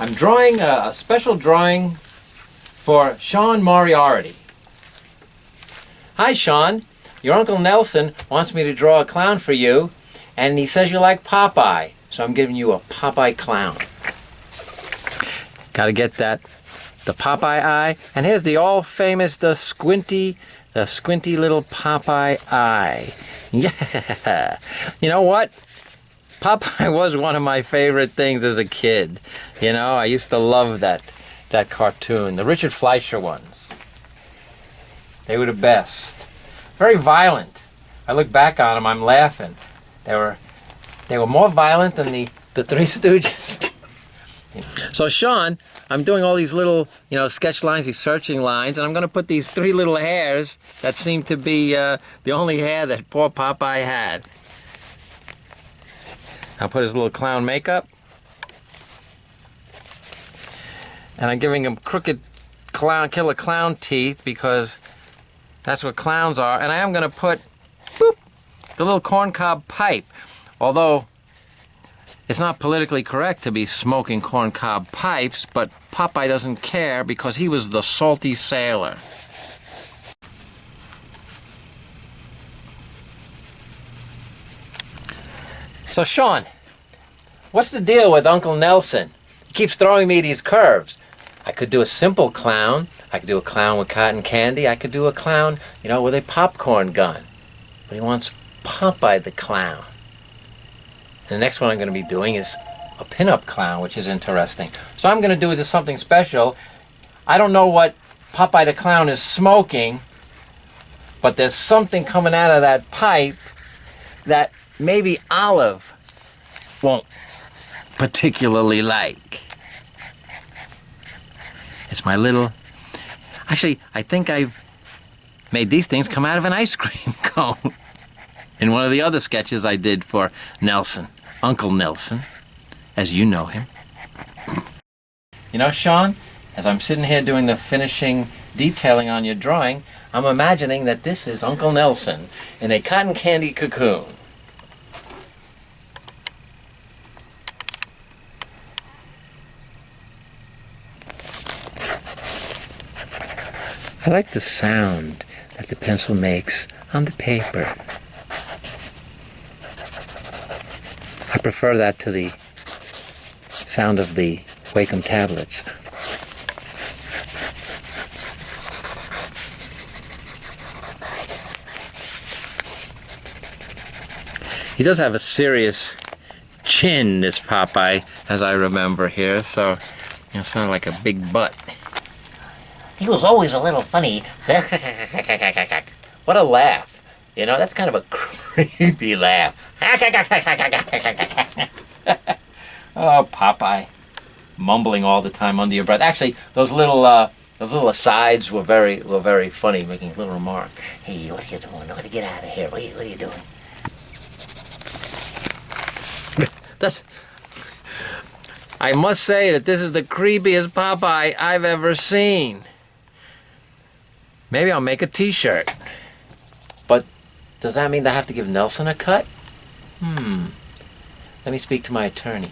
I'm drawing a special drawing for Sean Moriarty. Hi, Sean. Your Uncle Nelson wants me to draw a clown for you, and he says you like Popeye, so I'm giving you a Popeye clown. Gotta get the Popeye eye, and here's the all-famous, the squinty little Popeye eye. Yeah. You know what? Popeye was one of my favorite things as a kid. You know, I used to love that cartoon, the Richard Fleischer ones. They were the best. Very violent. I look back on them, I'm laughing. They were more violent than the Three Stooges. So Sean, I'm doing all these little, sketch lines, these searching lines, and I'm going to put these 3 little hairs that seem to be the only hair that poor Popeye had. I'll put his little clown makeup. And I'm giving him crooked killer clown teeth because that's what clowns are. And I am going to put, boop, the little corncob pipe. Although it's not politically correct to be smoking corncob pipes, but Popeye doesn't care because he was the salty sailor. So Sean, what's the deal with Uncle Nelson? He keeps throwing me these curves. I could do a simple clown. I could do a clown with cotton candy. I could do a clown, with a popcorn gun. But he wants Popeye the clown. And the next one I'm going to be doing is a pinup clown, which is interesting. So I'm going to do just something special. I don't know what Popeye the clown is smoking, but there's something coming out of that pipe that maybe Olive won't particularly like. It's my little... Actually, I think I've made these things come out of an ice cream cone in one of the other sketches I did for Nelson, Uncle Nelson, as you know him. Sean, as I'm sitting here doing the finishing detailing on your drawing, I'm imagining that this is Uncle Nelson in a cotton candy cocoon. I like the sound that the pencil makes on the paper. I prefer that to the sound of the Wacom tablets. He does have a serious chin, this Popeye, as I remember here, so sound like a big butt. He was always a little funny. What a laugh. That's kind of a creepy laugh. Oh, Popeye. Mumbling all the time under your breath. Actually, those little asides were very funny, making a little remark. Hey, what are you doing? Get out of here. What are you doing? I must say that this is the creepiest Popeye I've ever seen. Maybe I'll make a t-shirt. But does that mean that I have to give Nelson a cut? Let me speak to my attorney.